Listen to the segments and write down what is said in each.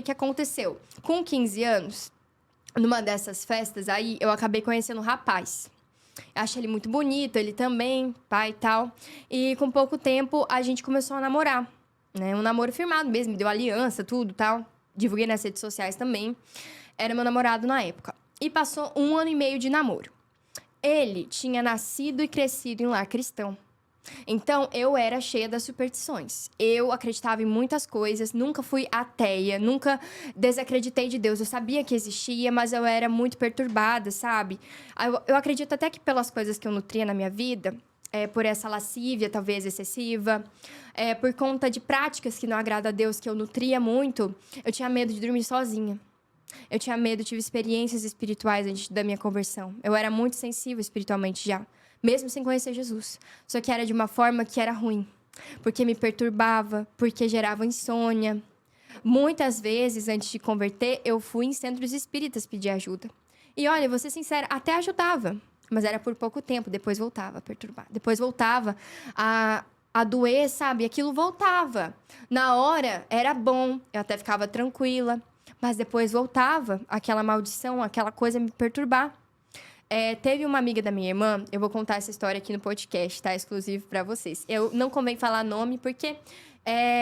que aconteceu? Com 15 anos, numa dessas festas aí, eu acabei conhecendo um rapaz. Eu achei ele muito bonito, ele também, pai e tal. E com pouco tempo, a gente começou a namorar, né? Um namoro firmado mesmo, me deu aliança, tudo tal. Divulguei nas redes sociais também. Era meu namorado na época. E passou 1 ano e meio de namoro. Ele tinha nascido e crescido em lar cristão. Então, eu era cheia das superstições. Eu acreditava em muitas coisas, nunca fui ateia, nunca desacreditei de Deus. Eu sabia que existia, mas eu era muito perturbada, sabe? Eu acredito até que pelas coisas que eu nutria na minha vida, por essa lascívia, talvez excessiva, por conta de práticas que não agradam a Deus, que eu nutria muito, eu tinha medo de dormir sozinha. Eu tinha medo, tive experiências espirituais antes da minha conversão. Eu era muito sensível espiritualmente já, mesmo sem conhecer Jesus. Só que era de uma forma que era ruim, porque me perturbava, porque gerava insônia. Muitas vezes, antes de converter, eu fui em centros espíritas pedir ajuda. E olha, vou ser sincera, até ajudava, mas era por pouco tempo, depois voltava a perturbar. Depois voltava a doer, sabe? Aquilo voltava. Na hora, era bom, eu até ficava tranquila. Mas depois voltava aquela maldição, aquela coisa me perturbar. Teve uma amiga da minha irmã, eu vou contar essa história aqui no podcast, tá? Exclusivo pra vocês. Eu não convém falar nome, porque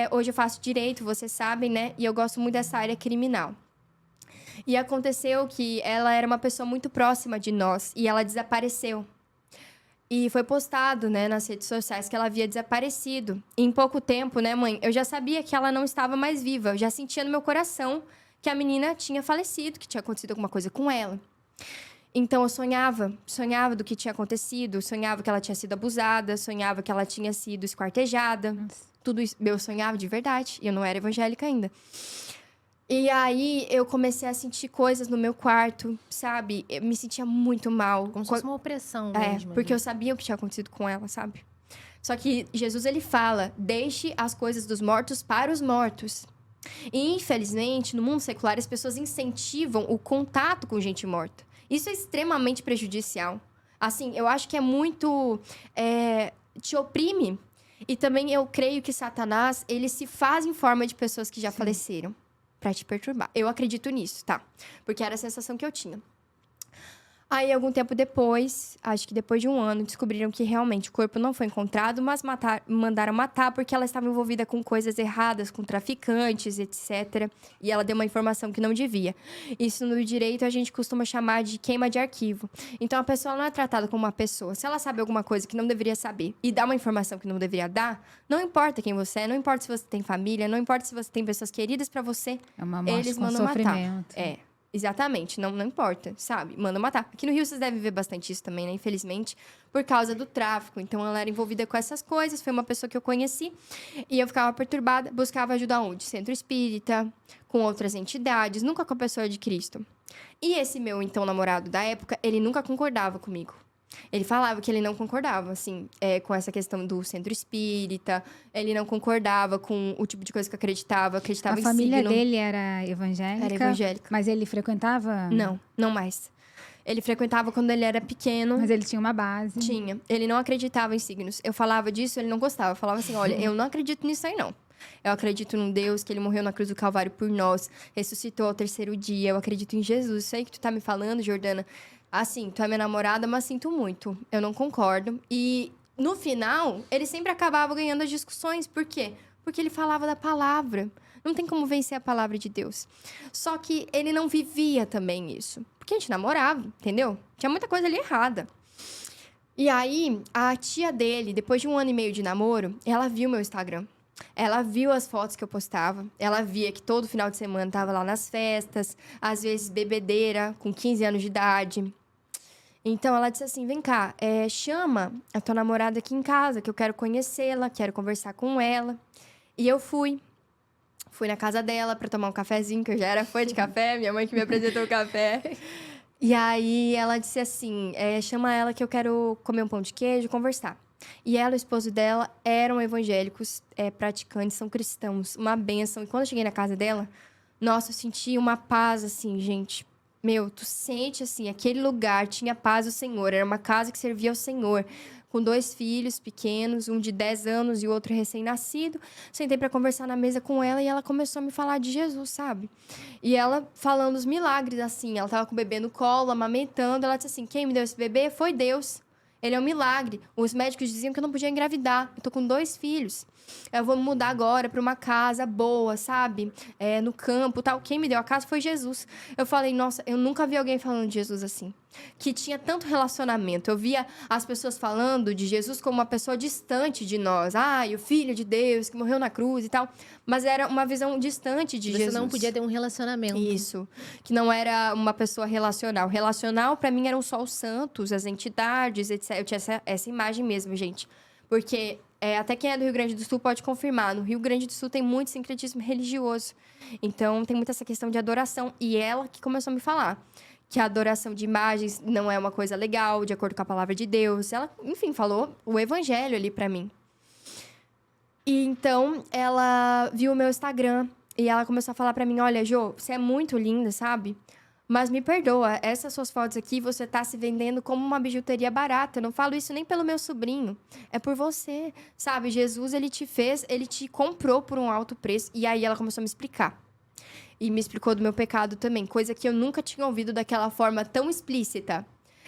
hoje eu faço direito, vocês sabem, né? E eu gosto muito dessa área criminal. E aconteceu que ela era uma pessoa muito próxima de nós e ela desapareceu. E foi postado, né, nas redes sociais que ela havia desaparecido. E em pouco tempo, né, mãe, eu já sabia que ela não estava mais viva. Eu já sentia no meu coração que a menina tinha falecido, que tinha acontecido alguma coisa com ela. Então eu sonhava do que tinha acontecido, sonhava que ela tinha sido abusada, sonhava que ela tinha sido esquartejada. Nossa. Tudo isso eu sonhava de verdade, e eu não era evangélica ainda. E aí eu comecei a sentir coisas no meu quarto, sabe? Eu me sentia muito mal. Como se fosse uma opressão mesmo. Porque ali. eu sabia o que tinha acontecido com ela, sabe? Só que Jesus, ele fala, deixe as coisas dos mortos para os mortos. E, infelizmente, no mundo secular, as pessoas incentivam o contato com gente morta. Isso é extremamente prejudicial. Assim, eu acho que é muito... te oprime. E também eu creio que Satanás, ele se faz em forma de pessoas que já faleceram pra te perturbar. Eu acredito nisso, tá? Porque era a sensação que eu tinha. Aí, algum tempo depois, acho que depois de 1 ano, descobriram que realmente o corpo não foi encontrado, mas mandaram matar porque ela estava envolvida com coisas erradas, com traficantes, etc. E ela deu uma informação que não devia. Isso no direito a gente costuma chamar de queima de arquivo. Então, a pessoa não é tratada como uma pessoa. Se ela sabe alguma coisa que não deveria saber e dá uma informação que não deveria dar, não importa quem você é, não importa se você tem família, não importa se você tem pessoas queridas pra você, É uma morte eles com mandam sofrimento. matar. Exatamente, não importa, sabe? Manda matar. Aqui no Rio vocês devem ver bastante isso também, né? Infelizmente, por causa do tráfico. Então, ela era envolvida com essas coisas, foi uma pessoa que eu conheci. E eu ficava perturbada, buscava ajuda onde? Centro espírita, com outras entidades, nunca com a pessoa de Cristo. E esse meu, então, namorado da época, ele nunca concordava comigo. Ele falava que ele não concordava, assim, com essa questão do centro espírita. Ele não concordava com o tipo de coisa que eu acreditava. Acreditava A em família signo. dele era evangélica? Era evangélica. Mas ele frequentava? Não mais. Ele frequentava quando ele era pequeno. Mas ele tinha uma base? Tinha. Ele não acreditava em signos. Eu falava disso, ele não gostava. Eu falava assim, olha, eu não acredito nisso aí, não. Eu acredito num Deus, que ele morreu na cruz do Calvário por nós, ressuscitou ao 3º dia. Eu acredito em Jesus. Isso aí que tu tá me falando, Jordana. Assim, tu é minha namorada, mas sinto muito. Eu não concordo. E, no final, ele sempre acabava ganhando as discussões. Por quê? Porque ele falava da palavra. Não tem como vencer a palavra de Deus. Só que ele não vivia também isso. Porque a gente namorava, entendeu? Tinha muita coisa ali errada. E aí, a tia dele, depois de 1 ano e meio de namoro, ela viu meu Instagram. Ela viu as fotos que eu postava. Ela via que todo final de semana tava lá nas festas. Às vezes, bebedeira, com 15 anos de idade. Então, ela disse assim, vem cá, chama a tua namorada aqui em casa, que eu quero conhecê-la, quero conversar com ela. E eu fui. Fui na casa dela pra tomar um cafezinho, que eu já era fã de café, minha mãe que me apresentou o café. E aí, ela disse assim, chama ela que eu quero comer um pão de queijo, conversar. E ela e o esposo dela eram evangélicos, praticantes, são cristãos, uma bênção. E quando eu cheguei na casa dela, nossa, eu senti uma paz, assim, gente, Meu, tu sente, assim, aquele lugar tinha paz do Senhor. Era uma casa que servia ao Senhor. Com 2 filhos pequenos, um de 10 anos e o outro recém-nascido. Sentei pra conversar na mesa com ela e ela começou a me falar de Jesus, sabe? E ela falando os milagres, assim. Ela tava com o bebê no colo, amamentando. Ela disse assim, quem me deu esse bebê foi Deus. Ele é um milagre. Os médicos diziam que eu não podia engravidar. Eu tô com 2 filhos. Eu vou me mudar agora pra uma casa boa, sabe? No campo, tal. Quem me deu a casa foi Jesus. Eu falei, nossa, eu nunca vi alguém falando de Jesus assim. Que tinha tanto relacionamento. Eu via as pessoas falando de Jesus como uma pessoa distante de nós. O Filho de Deus que morreu na cruz e tal. Mas era uma visão distante de Jesus. Você não podia ter um relacionamento. Isso. Que não era uma pessoa relacional. Relacional, pra mim, eram só os santos, as entidades, etc. Eu tinha essa imagem mesmo, gente. Porque até quem é do Rio Grande do Sul pode confirmar. No Rio Grande do Sul tem muito sincretismo religioso. Então, tem muita essa questão de adoração. E ela que começou a me falar que a adoração de imagens não é uma coisa legal, de acordo com a palavra de Deus. Ela, enfim, falou o evangelho ali pra mim. E então, ela viu o meu Instagram e ela começou a falar pra mim, olha, Jô, você é muito linda, sabe? Mas me perdoa, essas suas fotos aqui, você tá se vendendo como uma bijuteria barata. Eu não falo isso nem pelo meu sobrinho. É por você, sabe? Jesus, ele te fez, ele te comprou por um alto preço. E aí ela começou a me explicar. E me explicou do meu pecado também. Coisa que eu nunca tinha ouvido daquela forma tão explícita.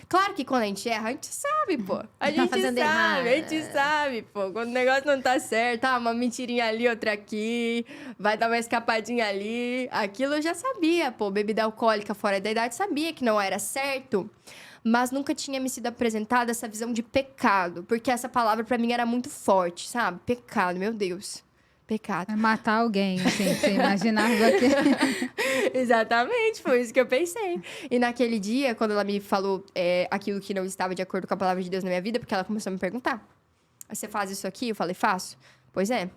Claro que quando a gente erra, a gente sabe, pô. A gente sabe, pô. Quando o negócio não tá certo, uma mentirinha ali, outra aqui, vai dar uma escapadinha ali. Aquilo eu já sabia, pô. Bebida alcoólica fora da idade, sabia que não era certo. Mas nunca tinha me sido apresentada essa visão de pecado. Porque essa palavra pra mim era muito forte, sabe? Pecado, meu Deus. Pecado. É matar alguém, assim, você imaginava que... Exatamente, foi isso que eu pensei. E naquele dia, quando ela me falou aquilo que não estava de acordo com a palavra de Deus na minha vida, porque ela começou a me perguntar. Você faz isso aqui? Eu falei, faço. Pois é.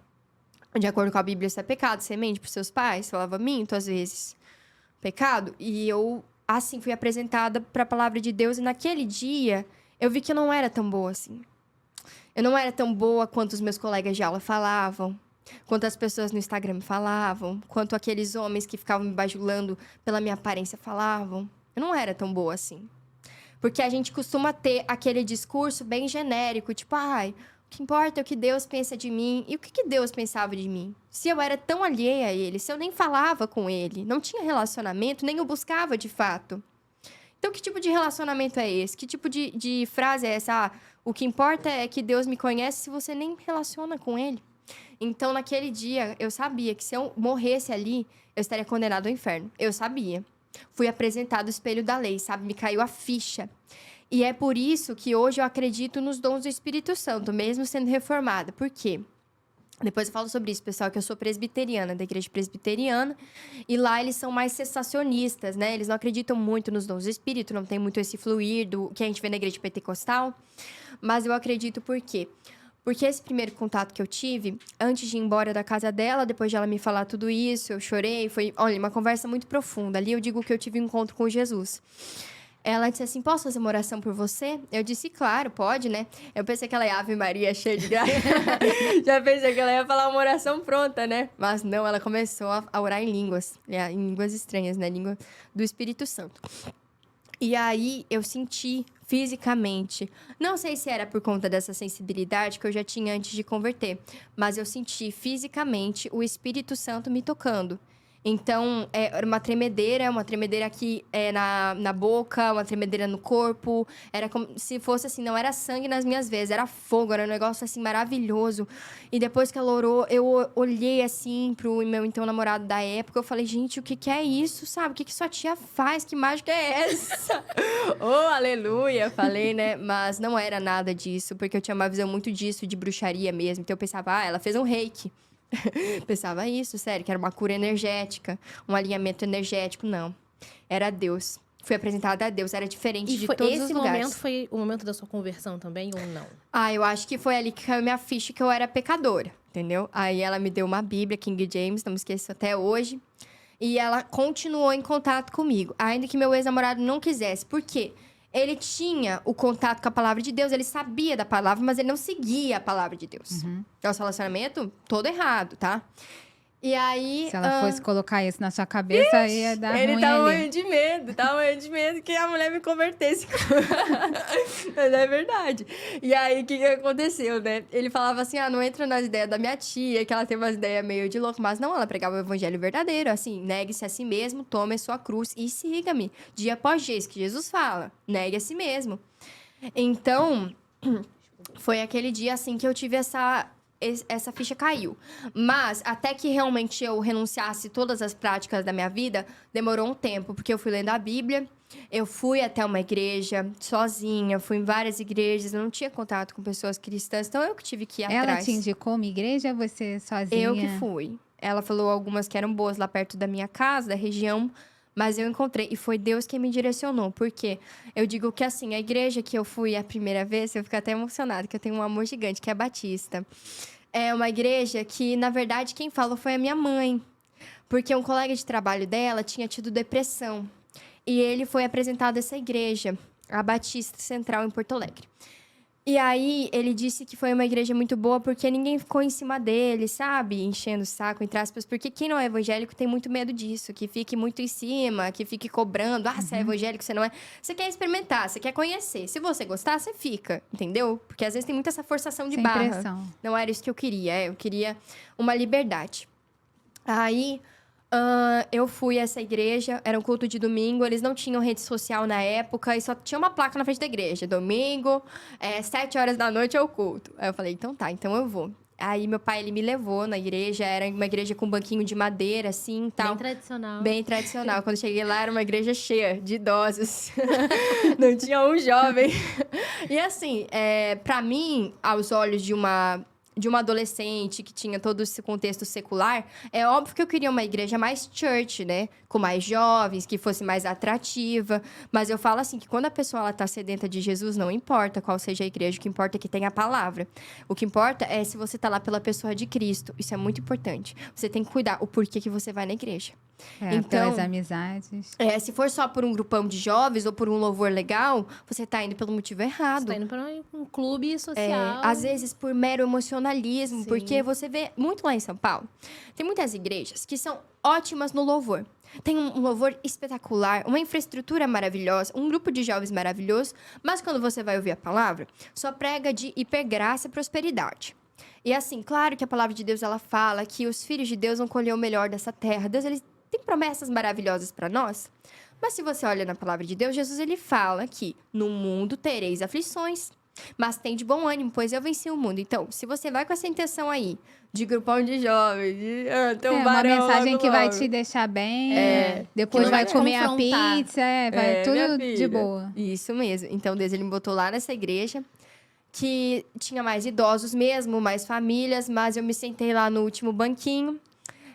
De acordo com a Bíblia, isso é pecado. Você mente pros seus pais? Falava, minto às vezes. Pecado? E eu, assim, fui apresentada para a palavra de Deus. E naquele dia, eu vi que eu não era tão boa assim. Eu não era tão boa quanto os meus colegas de aula falavam. Quanto as pessoas no Instagram me falavam, quanto aqueles homens que ficavam me bajulando pela minha aparência falavam. Eu não era tão boa assim. Porque a gente costuma ter aquele discurso bem genérico, tipo, o que importa é o que Deus pensa de mim. E o que Deus pensava de mim? Se eu era tão alheia a ele, se eu nem falava com ele, não tinha relacionamento, nem o buscava de fato. Então, que tipo de relacionamento é esse? Que tipo de frase é essa? O que importa é que Deus me conhece se você nem relaciona com ele. Então, naquele dia, eu sabia que se eu morresse ali, eu estaria condenado ao inferno. Eu sabia. Fui apresentado o espelho da lei, sabe? Me caiu a ficha. E é por isso que hoje eu acredito nos dons do Espírito Santo, mesmo sendo reformada. Por quê? Depois eu falo sobre isso, pessoal, que eu sou presbiteriana, da igreja presbiteriana. E lá eles são mais cessacionistas, né? Eles não acreditam muito nos dons do Espírito, não tem muito esse fluir do que a gente vê na igreja pentecostal. Mas eu acredito por quê? Porque esse primeiro contato que eu tive, antes de ir embora da casa dela, depois de ela me falar tudo isso, eu chorei. Foi, olha, uma conversa muito profunda. Ali eu digo que eu tive um encontro com Jesus. Ela disse assim, posso fazer uma oração por você? Eu disse, claro, pode, né? Eu pensei que ela ia Ave Maria, cheia de graça. Já pensei que ela ia falar uma oração pronta, né? Mas não, ela começou a orar em línguas estranhas, né? Língua do Espírito Santo. E aí, eu senti fisicamente, não sei se era por conta dessa sensibilidade que eu já tinha antes de converter, mas eu senti fisicamente o Espírito Santo me tocando. Então, era uma tremedeira aqui na boca, uma tremedeira no corpo. Era como se fosse assim, não era sangue nas minhas veias, era fogo, era um negócio assim maravilhoso. E depois que ela orou, eu olhei assim pro meu então namorado da época, eu falei, gente, o que é isso, sabe? O que sua tia faz? Que mágica é essa? Oh, aleluia, falei, né? Mas não era nada disso, porque eu tinha uma visão muito disso, de bruxaria mesmo. Então eu pensava, ela fez um reiki. Pensava isso, sério, que era uma cura energética, um alinhamento energético. Não, era Deus. Fui apresentada a Deus, era diferente de todos os lugares. Esse momento foi o momento da sua conversão também, ou não? Eu acho que foi ali que caiu minha ficha que eu era pecadora, entendeu? Aí ela me deu uma Bíblia, King James, não me esqueço até hoje. E ela continuou em contato comigo, ainda que meu ex-namorado não quisesse. Por quê? Ele tinha o contato com a palavra de Deus, ele sabia da palavra, mas ele não seguia a palavra de Deus. Nosso relacionamento todo errado, tá? E aí... Se ela fosse colocar isso na sua cabeça, ia dar Ele ruim tava ali. morrendo de medo que a mulher me convertesse. Mas é verdade. E aí, o que aconteceu, né? Ele falava assim, não entra nas ideias da minha tia, que ela tem umas ideias meio de louco. Mas não, ela pregava o evangelho verdadeiro, assim, negue-se a si mesmo, tome a sua cruz e siga-me. Dia após dia, isso que Jesus fala. Negue a si mesmo. Então, foi aquele dia, assim, que eu tive essa ficha caiu. Mas, até que realmente eu renunciasse todas as práticas da minha vida, demorou um tempo, porque eu fui lendo a Bíblia, eu fui até uma igreja sozinha, fui em várias igrejas, eu não tinha contato com pessoas cristãs, então eu que tive que ir Ela atrás. te indicou uma igreja ou você sozinha? Eu que fui. Ela falou algumas que eram boas lá perto da minha casa, da região, mas eu encontrei. E foi Deus quem me direcionou. Porque eu digo que, assim, a igreja que eu fui a primeira vez, eu fico até emocionada, que eu tenho um amor gigante, que é Batista. É uma igreja que, na verdade, quem falou foi a minha mãe. Porque um colega de trabalho dela tinha tido depressão. E ele foi apresentado a essa igreja, a Batista Central, em Porto Alegre. E aí, ele disse que foi uma igreja muito boa porque ninguém ficou em cima dele, sabe? Enchendo o saco, entre aspas. Porque quem não é evangélico tem muito medo disso. Que fique muito em cima, que fique cobrando. Você é evangélico, você não é. Você quer experimentar, você quer conhecer. Se você gostar, você fica, entendeu? Porque às vezes tem muita essa forçação de Sem barra. pressão. Não era isso que eu queria. Eu queria uma liberdade. Aí... eu fui a essa igreja, era um culto de domingo, eles não tinham rede social na época e só tinha uma placa na frente da igreja. Domingo, 7 horas da noite é o culto. Aí eu falei, então tá, então eu vou. Aí meu pai, ele me levou na igreja, era uma igreja com um banquinho de madeira, assim, tal. Bem tradicional. Bem tradicional. Quando eu cheguei lá, era uma igreja cheia de idosos. Não tinha um jovem. E assim, pra mim, aos olhos de uma adolescente que tinha todo esse contexto secular, é óbvio que eu queria uma igreja mais church, né? Com mais jovens, que fosse mais atrativa. Mas eu falo assim, que quando a pessoa ela tá sedenta de Jesus, não importa qual seja a igreja, o que importa é que tenha a palavra. O que importa é se você tá lá pela pessoa de Cristo. Isso é muito importante. Você tem que cuidar o porquê que você vai na igreja. Então, pelas amizades. Se for só por um grupão de jovens ou por um louvor legal, você tá indo pelo motivo errado. Você tá indo pra um clube social. Às vezes por mero emocionalismo, Sim. porque você vê muito lá em São Paulo. Tem muitas igrejas que são ótimas no louvor. Tem um louvor espetacular, uma infraestrutura maravilhosa, um grupo de jovens maravilhoso, mas quando você vai ouvir a palavra, só prega de hipergraça e prosperidade. E assim, claro que a palavra de Deus, ela fala que os filhos de Deus vão colher o melhor dessa terra. Deus, ele tem promessas maravilhosas para nós. Mas se você olha na palavra de Deus, Jesus, ele fala que no mundo tereis aflições, mas tem de bom ânimo, pois eu venci o mundo. Então, se você vai com essa intenção aí, de grupão de jovens, de ter um uma varão mensagem logo, que vai logo. te deixar bem, que depois não vai vai te comer a confrontar. pizza, vai minha tudo de filha. boa. Isso mesmo. Então, Deus, ele me botou lá nessa igreja, que tinha mais idosos mesmo, mais famílias, mas eu me sentei lá no último banquinho.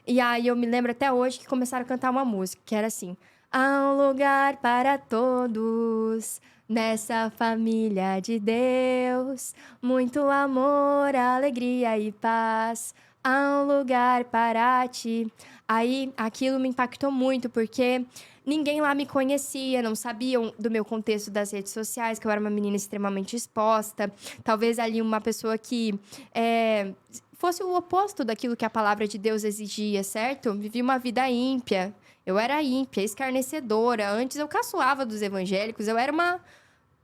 E aí, eu me lembro até hoje que começaram a cantar uma música, que era assim... Há um lugar para todos nessa família de Deus. Muito amor, alegria e paz. Há um lugar para ti. Aí, aquilo me impactou muito, porque ninguém lá me conhecia, não sabiam do meu contexto das redes sociais, que eu era uma menina extremamente exposta. Talvez ali uma pessoa que... fosse o oposto daquilo que a palavra de Deus exigia, certo? Vivi uma vida ímpia. Eu era ímpia, escarnecedora. Antes eu caçoava dos evangélicos. Eu era uma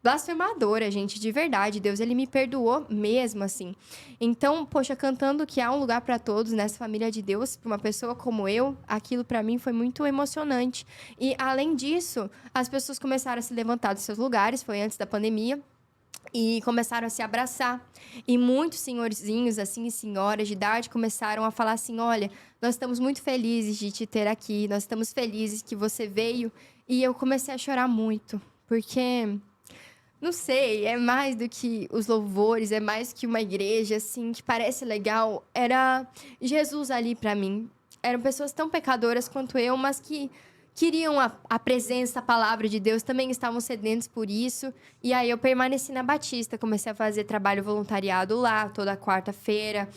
blasfemadora, gente, de verdade. Deus, ele me perdoou mesmo, assim. Então, poxa, cantando que há um lugar para todos nessa família de Deus, para uma pessoa como eu, aquilo para mim foi muito emocionante. E, além disso, as pessoas começaram a se levantar dos seus lugares. Foi antes da pandemia. E começaram a se abraçar. E muitos senhorzinhos, assim, e senhoras de idade começaram a falar assim, olha, nós estamos muito felizes de te ter aqui, nós estamos felizes que você veio. E eu comecei a chorar muito, porque, não sei, é mais do que os louvores, é mais que uma igreja, assim, que parece legal. Era Jesus ali pra mim. Eram pessoas tão pecadoras quanto eu, mas que queriam a presença, a palavra de Deus, também estavam sedentos por isso. E aí eu permaneci na Batista, comecei a fazer trabalho voluntariado lá, toda quarta-feira,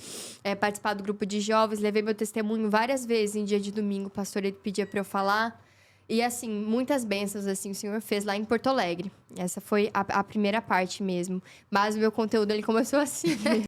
participar do grupo de jovens, levei meu testemunho várias vezes em dia de domingo, o pastor ele pedia para eu falar. E assim, muitas bênçãos assim o Senhor fez lá em Porto Alegre. Essa foi a primeira parte mesmo. Mas o meu conteúdo ele começou assim.